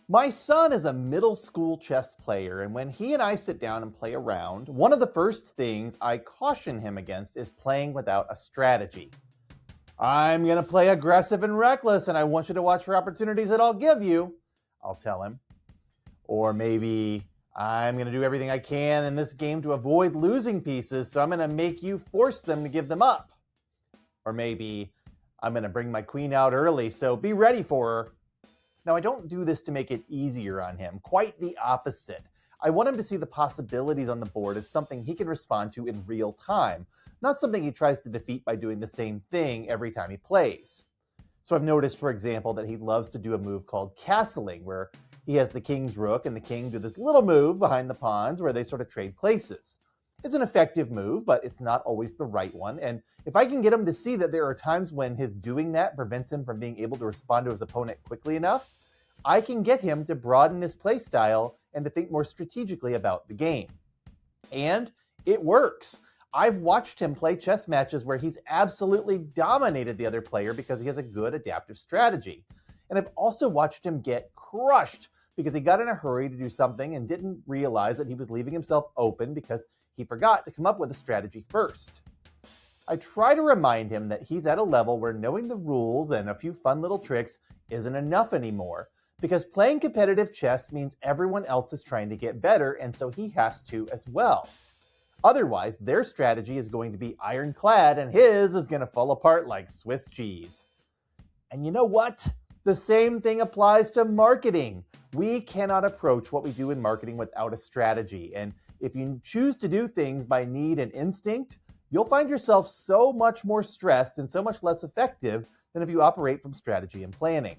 My son is a middle school chess player, and when he and I sit down and play around, one of the first things I caution him against is playing without a strategy. I'm going to play aggressive and reckless, and I want you to watch for opportunities that I'll give you, I'll tell him. Or maybe I'm going to do everything I can in this game to avoid losing pieces, so I'm going to make you force them to give them up. Or maybe I'm going to bring my queen out early, so be ready for her. Now, I don't do this to make it easier on him. Quite the opposite. I want him to see the possibilities on the board as something he can respond to in real time, not something he tries to defeat by doing the same thing every time he plays. So I've noticed, for example, that he loves to do a move called castling, where he has the king's rook and the king do this little move behind the pawns where they sort of trade places. It's an effective move, but it's not always the right one. And if I can get him to see that there are times when his doing that prevents him from being able to respond to his opponent quickly enough, I can get him to broaden his play style and to think more strategically about the game. And it works. I've watched him play chess matches where he's absolutely dominated the other player because he has a good adaptive strategy. And I've also watched him get crushed because he got in a hurry to do something and didn't realize that he was leaving himself open because he forgot to come up with a strategy first. I try to remind him that he's at a level where knowing the rules and a few fun little tricks isn't enough anymore, because playing competitive chess means everyone else is trying to get better, and so he has to as well. Otherwise, their strategy is going to be ironclad and his is going to fall apart like Swiss cheese. And you know what? The same thing applies to marketing. We cannot approach what we do in marketing without a strategy. And if you choose to do things by need and instinct, you'll find yourself so much more stressed and so much less effective than if you operate from strategy and planning.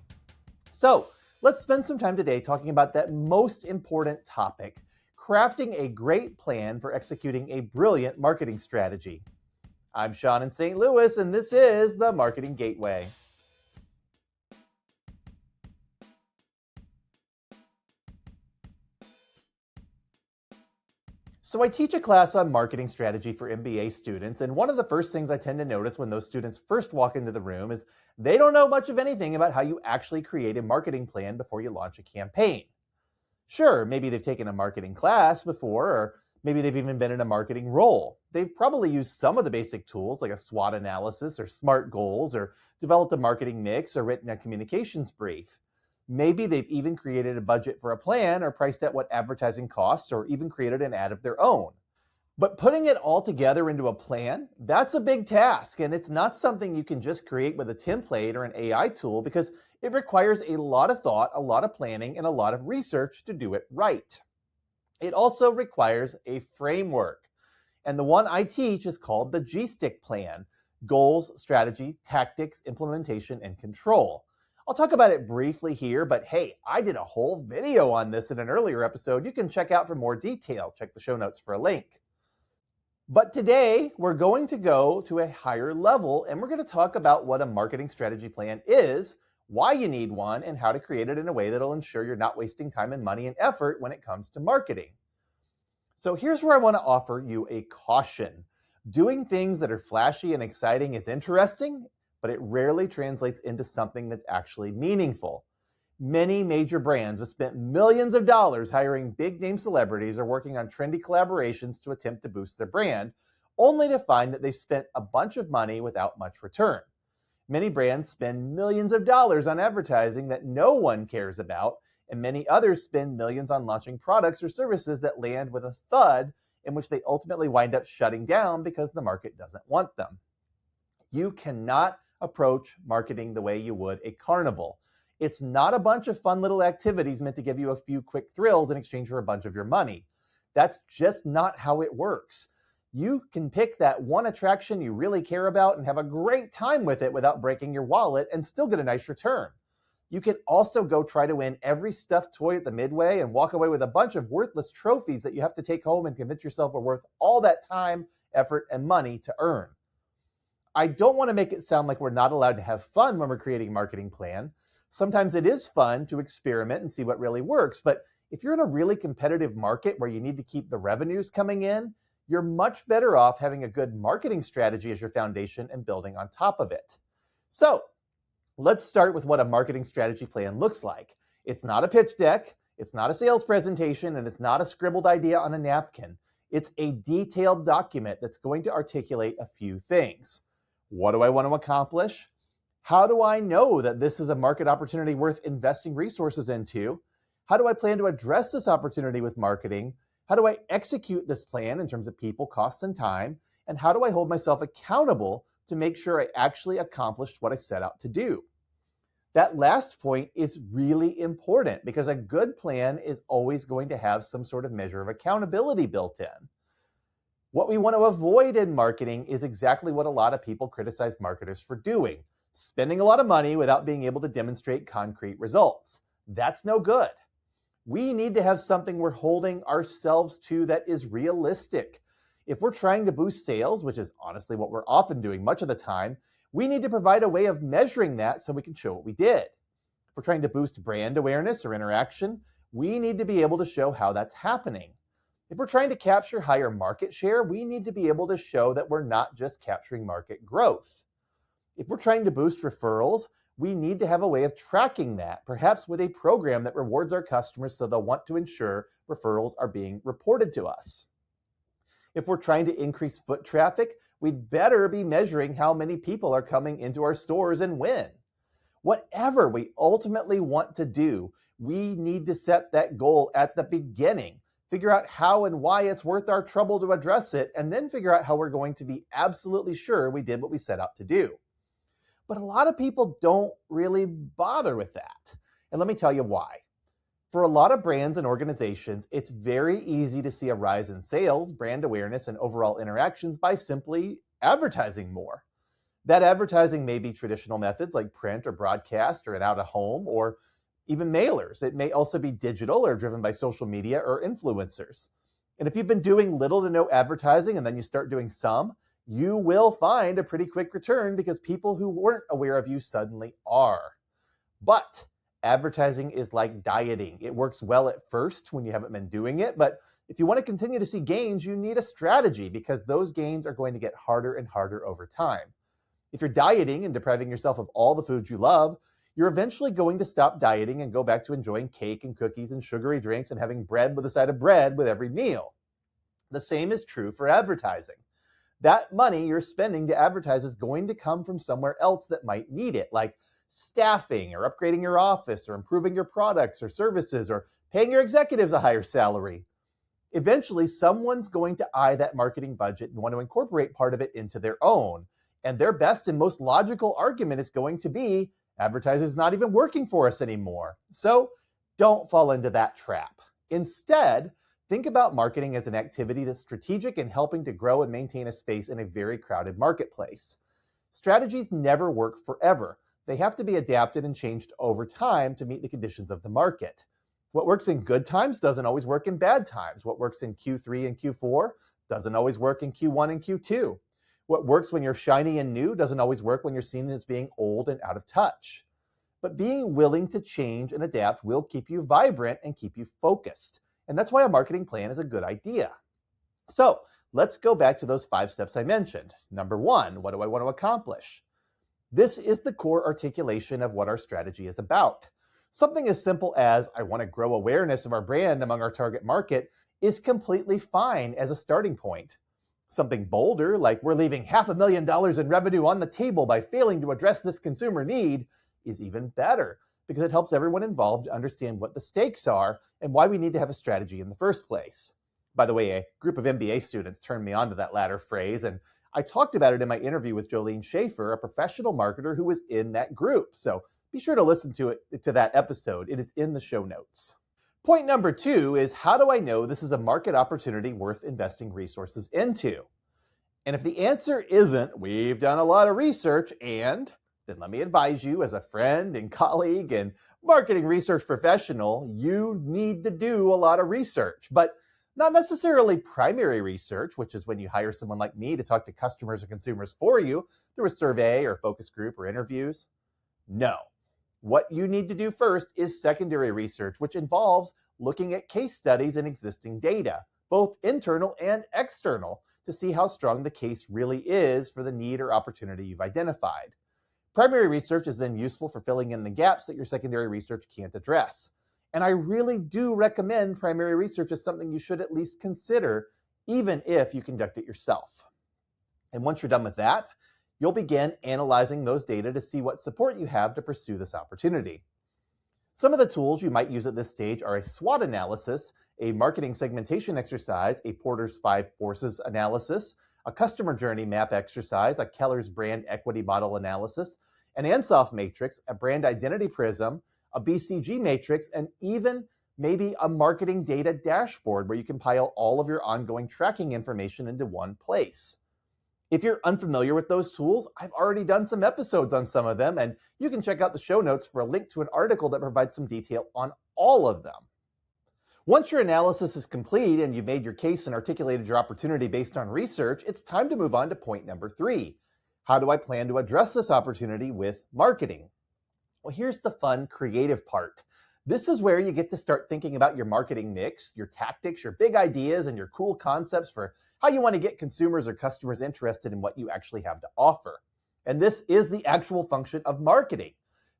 So let's spend some time today talking about that most important topic, crafting a great plan for executing a brilliant marketing strategy. I'm Sean in St. Louis, and this is the Marketing Gateway. So I teach a class on marketing strategy for MBA students, and one of the first things I tend to notice when those students first walk into the room is they don't know much of anything about how you actually create a marketing plan before you launch a campaign. Sure, maybe they've taken a marketing class before, or maybe they've even been in a marketing role. They've probably used some of the basic tools like a SWOT analysis or SMART goals, or developed a marketing mix or written a communications brief. Maybe they've even created a budget for a plan or priced out what advertising costs or even created an ad of their own. But putting it all together into a plan, that's a big task, and it's not something you can just create with a template or an AI tool because it requires a lot of thought, a lot of planning, and a lot of research to do it right. It also requires a framework, and the one I teach is called the G-Stick plan: goals, strategy, tactics, implementation, and control. I'll talk about it briefly here, but hey, I did a whole video on this in an earlier episode you can check out for more detail. Check the show notes for a link. But today, we're going to go to a higher level, and we're going to talk about what a marketing strategy plan is, why you need one, and how to create it in a way that'll ensure you're not wasting time and money and effort when it comes to marketing. So here's where I want to offer you a caution. Doing things that are flashy and exciting is interesting, but it rarely translates into something that's actually meaningful. Many major brands have spent millions of dollars hiring big-name celebrities or working on trendy collaborations to attempt to boost their brand, only to find that they've spent a bunch of money without much return. Many brands spend millions of dollars on advertising that no one cares about, and many others spend millions on launching products or services that land with a thud, in which they ultimately wind up shutting down because the market doesn't want them. You cannot approach marketing the way you would a carnival. It's not a bunch of fun little activities meant to give you a few quick thrills in exchange for a bunch of your money. That's just not how it works. You can pick that one attraction you really care about and have a great time with it without breaking your wallet and still get a nice return. You can also go try to win every stuffed toy at the Midway and walk away with a bunch of worthless trophies that you have to take home and convince yourself are worth all that time, effort, and money to earn. I don't want to make it sound like we're not allowed to have fun when we're creating a marketing plan. Sometimes it is fun to experiment and see what really works, but if you're in a really competitive market where you need to keep the revenues coming in, you're much better off having a good marketing strategy as your foundation and building on top of it. So let's start with what a marketing strategy plan looks like. It's not a pitch deck, it's not a sales presentation, and it's not a scribbled idea on a napkin. It's a detailed document that's going to articulate a few things. What do I want to accomplish? How do I know that this is a market opportunity worth investing resources into? How do I plan to address this opportunity with marketing? How do I execute this plan in terms of people, costs, and time? And how do I hold myself accountable to make sure I actually accomplished what I set out to do? That last point is really important because a good plan is always going to have some sort of measure of accountability built in. What we want to avoid in marketing is exactly what a lot of people criticize marketers for doing: spending a lot of money without being able to demonstrate concrete results. That's no good. We need to have something we're holding ourselves to that is realistic. If we're trying to boost sales, which is honestly what we're often doing much of the time, we need to provide a way of measuring that so we can show what we did. If we're trying to boost brand awareness or interaction, we need to be able to show how that's happening. If we're trying to capture higher market share, we need to be able to show that we're not just capturing market growth. If we're trying to boost referrals, we need to have a way of tracking that, perhaps with a program that rewards our customers so they'll want to ensure referrals are being reported to us. If we're trying to increase foot traffic, we'd better be measuring how many people are coming into our stores and when. Whatever we ultimately want to do, we need to set that goal at the beginning, figure out how and why it's worth our trouble to address it, and then figure out how we're going to be absolutely sure we did what we set out to do. But a lot of people don't really bother with that. And let me tell you why. For a lot of brands and organizations, it's very easy to see a rise in sales, brand awareness, and overall interactions by simply advertising more. That advertising may be traditional methods like print or broadcast or an out-of-home or even mailers. It may also be digital or driven by social media or influencers. And if you've been doing little to no advertising and then you start doing some, you will find a pretty quick return because people who weren't aware of you suddenly are. But advertising is like dieting. It works well at first when you haven't been doing it, but if you want to continue to see gains, you need a strategy because those gains are going to get harder and harder over time. If you're dieting and depriving yourself of all the foods you love, you're eventually going to stop dieting and go back to enjoying cake and cookies and sugary drinks and having bread with a side of bread with every meal. The same is true for advertising. That money you're spending to advertise is going to come from somewhere else that might need it, like staffing or upgrading your office or improving your products or services or paying your executives a higher salary. Eventually, someone's going to eye that marketing budget and want to incorporate part of it into their own. And their best and most logical argument is going to be, advertising is not even working for us anymore. So don't fall into that trap. Instead, think about marketing as an activity that's strategic in helping to grow and maintain a space in a very crowded marketplace. Strategies never work forever. They have to be adapted and changed over time to meet the conditions of the market. What works in good times doesn't always work in bad times. What works in Q3 and Q4 doesn't always work in Q1 and Q2. What works when you're shiny and new doesn't always work when you're seen as being old and out of touch. But being willing to change and adapt will keep you vibrant and keep you focused. And that's why a marketing plan is a good idea. So let's go back to those 5 steps I mentioned. Number 1, what do I want to accomplish? This is the core articulation of what our strategy is about. Something as simple as, I want to grow awareness of our brand among our target market, is completely fine as a starting point. Something bolder, like we're leaving $500,000 in revenue on the table by failing to address this consumer need, is even better because it helps everyone involved to understand what the stakes are and why we need to have a strategy in the first place. By the way, a group of MBA students turned me on to that latter phrase, and I talked about it in my interview with Jolene Schaefer, a professional marketer who was in that group. So be sure to listen to that episode. It is in the show notes. Point number 2 is, how do I know this is a market opportunity worth investing resources into? And if the answer isn't, we've done a lot of research, then let me advise you as a friend and colleague and marketing research professional, you need to do a lot of research, but not necessarily primary research, which is when you hire someone like me to talk to customers or consumers for you through a survey or focus group or interviews. No. What you need to do first is secondary research, which involves looking at case studies and existing data, both internal and external, to see how strong the case really is for the need or opportunity you've identified. Primary research is then useful for filling in the gaps that your secondary research can't address. And I really do recommend primary research as something you should at least consider, even if you conduct it yourself. And once you're done with that, you'll begin analyzing those data to see what support you have to pursue this opportunity. Some of the tools you might use at this stage are a SWOT analysis, a marketing segmentation exercise, a Porter's 5 Forces analysis, a customer journey map exercise, a Keller's brand equity model analysis, an Ansoff matrix, a brand identity prism, a BCG matrix, and even maybe a marketing data dashboard where you compile all of your ongoing tracking information into one place. If you're unfamiliar with those tools, I've already done some episodes on some of them, and you can check out the show notes for a link to an article that provides some detail on all of them. Once your analysis is complete and you've made your case and articulated your opportunity based on research, it's time to move on to point number 3. How do I plan to address this opportunity with marketing? Well, here's the fun, creative part. This is where you get to start thinking about your marketing mix, your tactics, your big ideas, and your cool concepts for how you want to get consumers or customers interested in what you actually have to offer. And this is the actual function of marketing,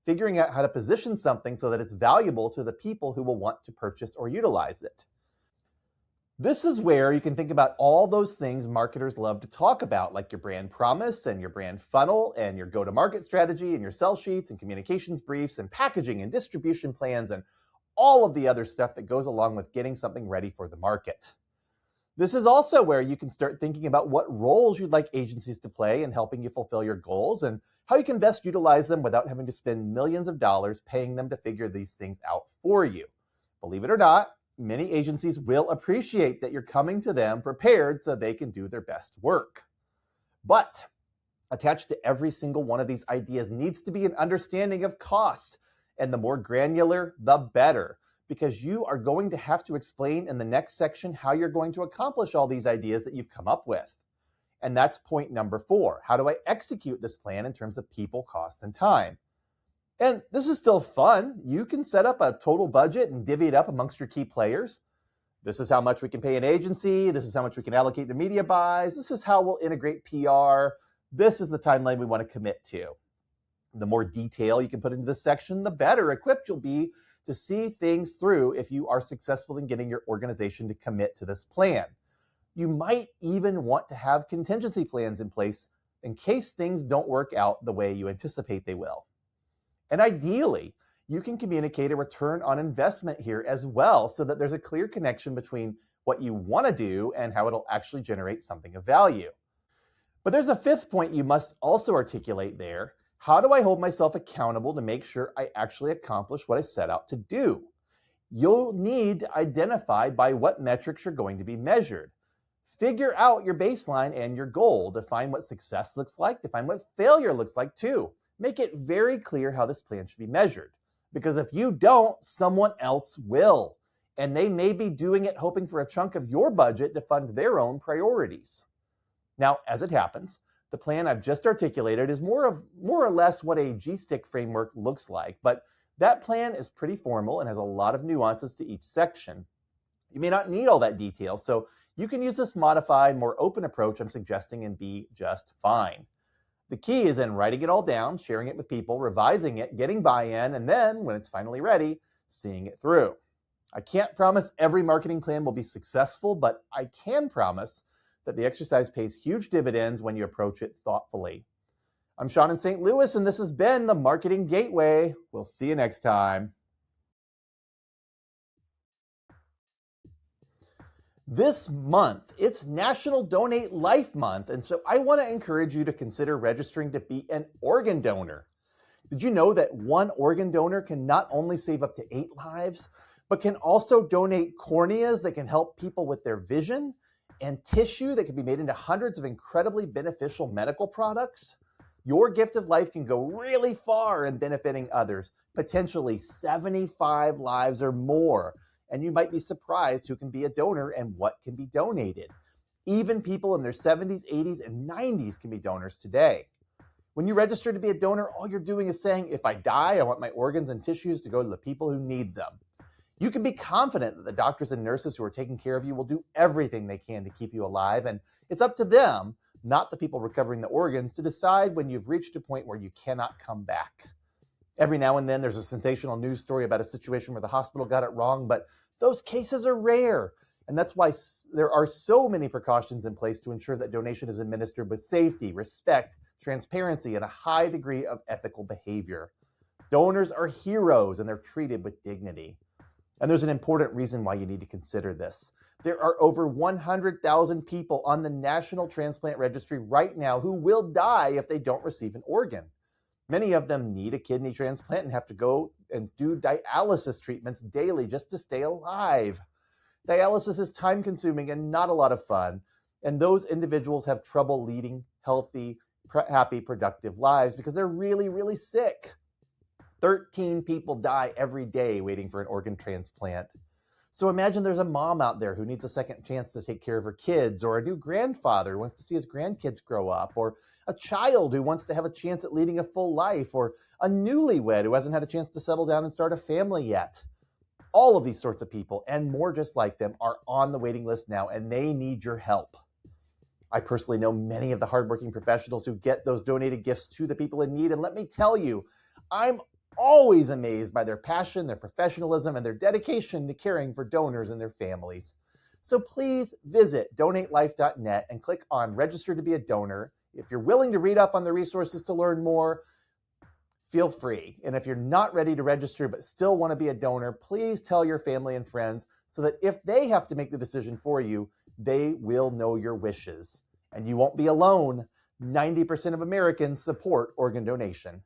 figuring out how to position something so that it's valuable to the people who will want to purchase or utilize it. This is where you can think about all those things marketers love to talk about, like your brand promise and your brand funnel and your go-to-market strategy and your sell sheets and communications briefs and packaging and distribution plans and all of the other stuff that goes along with getting something ready for the market. This is also where you can start thinking about what roles you'd like agencies to play in helping you fulfill your goals and how you can best utilize them without having to spend millions of dollars paying them to figure these things out for you. Believe it or not, many agencies will appreciate that you're coming to them prepared so they can do their best work. But attached to every single one of these ideas needs to be an understanding of cost, and the more granular, the better, because you are going to have to explain in the next section how you're going to accomplish all these ideas that you've come up with. And that's point number 4. How do I execute this plan in terms of people, costs, and time? And this is still fun. You can set up a total budget and divvy it up amongst your key players. This is how much we can pay an agency. This is how much we can allocate to media buys. This is how we'll integrate PR. This is the timeline we want to commit to. The more detail you can put into this section, the better equipped you'll be to see things through if you are successful in getting your organization to commit to this plan. You might even want to have contingency plans in place in case things don't work out the way you anticipate they will. And ideally, you can communicate a return on investment here as well so that there's a clear connection between what you want to do and how it'll actually generate something of value. But there's a 5th point you must also articulate there. How do I hold myself accountable to make sure I actually accomplish what I set out to do? You'll need to identify by what metrics you're going to be measured. Figure out your baseline and your goal. Define what success looks like. Define what failure looks like too. Make it very clear how this plan should be measured. Because if you don't, someone else will. And they may be doing it hoping for a chunk of your budget to fund their own priorities. Now, as it happens, the plan I've just articulated is more or less what a G-stick framework looks like, but that plan is pretty formal and has a lot of nuances to each section. You may not need all that detail, so you can use this modified, more open approach I'm suggesting and be just fine. The key is in writing it all down, sharing it with people, revising it, getting buy-in, and then, when it's finally ready, seeing it through. I can't promise every marketing plan will be successful, but I can promise that the exercise pays huge dividends when you approach it thoughtfully. I'm Sean in St. Louis, and this has been the Marketing Gateway. We'll see you next time. This month, it's National Donate Life Month, and so I want to encourage you to consider registering to be an organ donor. Did you know that one organ donor can not only save up to 8 lives, but can also donate corneas that can help people with their vision and tissue that can be made into hundreds of incredibly beneficial medical products? Your gift of life can go really far in benefiting others, potentially 75 lives or more. And you might be surprised who can be a donor and what can be donated. Even people in their 70s, 80s, and 90s can be donors today. When you register to be a donor, all you're doing is saying, if I die, I want my organs and tissues to go to the people who need them. You can be confident that the doctors and nurses who are taking care of you will do everything they can to keep you alive, and it's up to them, not the people recovering the organs, to decide when you've reached a point where you cannot come back. Every now and then there's a sensational news story about a situation where the hospital got it wrong, but those cases are rare. And that's why there are so many precautions in place to ensure that donation is administered with safety, respect, transparency, and a high degree of ethical behavior. Donors are heroes and they're treated with dignity. And there's an important reason why you need to consider this. There are over 100,000 people on the National Transplant Registry right now who will die if they don't receive an organ. Many of them need a kidney transplant and have to go and do dialysis treatments daily just to stay alive. Dialysis is time-consuming and not a lot of fun, and those individuals have trouble leading healthy, happy, productive lives because they're really, really sick. 13 people die every day waiting for an organ transplant. So imagine there's a mom out there who needs a second chance to take care of her kids, or a new grandfather who wants to see his grandkids grow up, or a child who wants to have a chance at leading a full life, or a newlywed who hasn't had a chance to settle down and start a family yet. All of these sorts of people, and more just like them, are on the waiting list now, and they need your help. I personally know many of the hardworking professionals who get those donated gifts to the people in need, and let me tell you, I'm always amazed by their passion, their professionalism, and their dedication to caring for donors and their families. So please visit donatelife.net and click on Register to be a Donor. If you're willing to read up on the resources to learn more, feel free. And if you're not ready to register but still want to be a donor, please tell your family and friends so that if they have to make the decision for you, they will know your wishes. And you won't be alone. 90% of Americans support organ donation.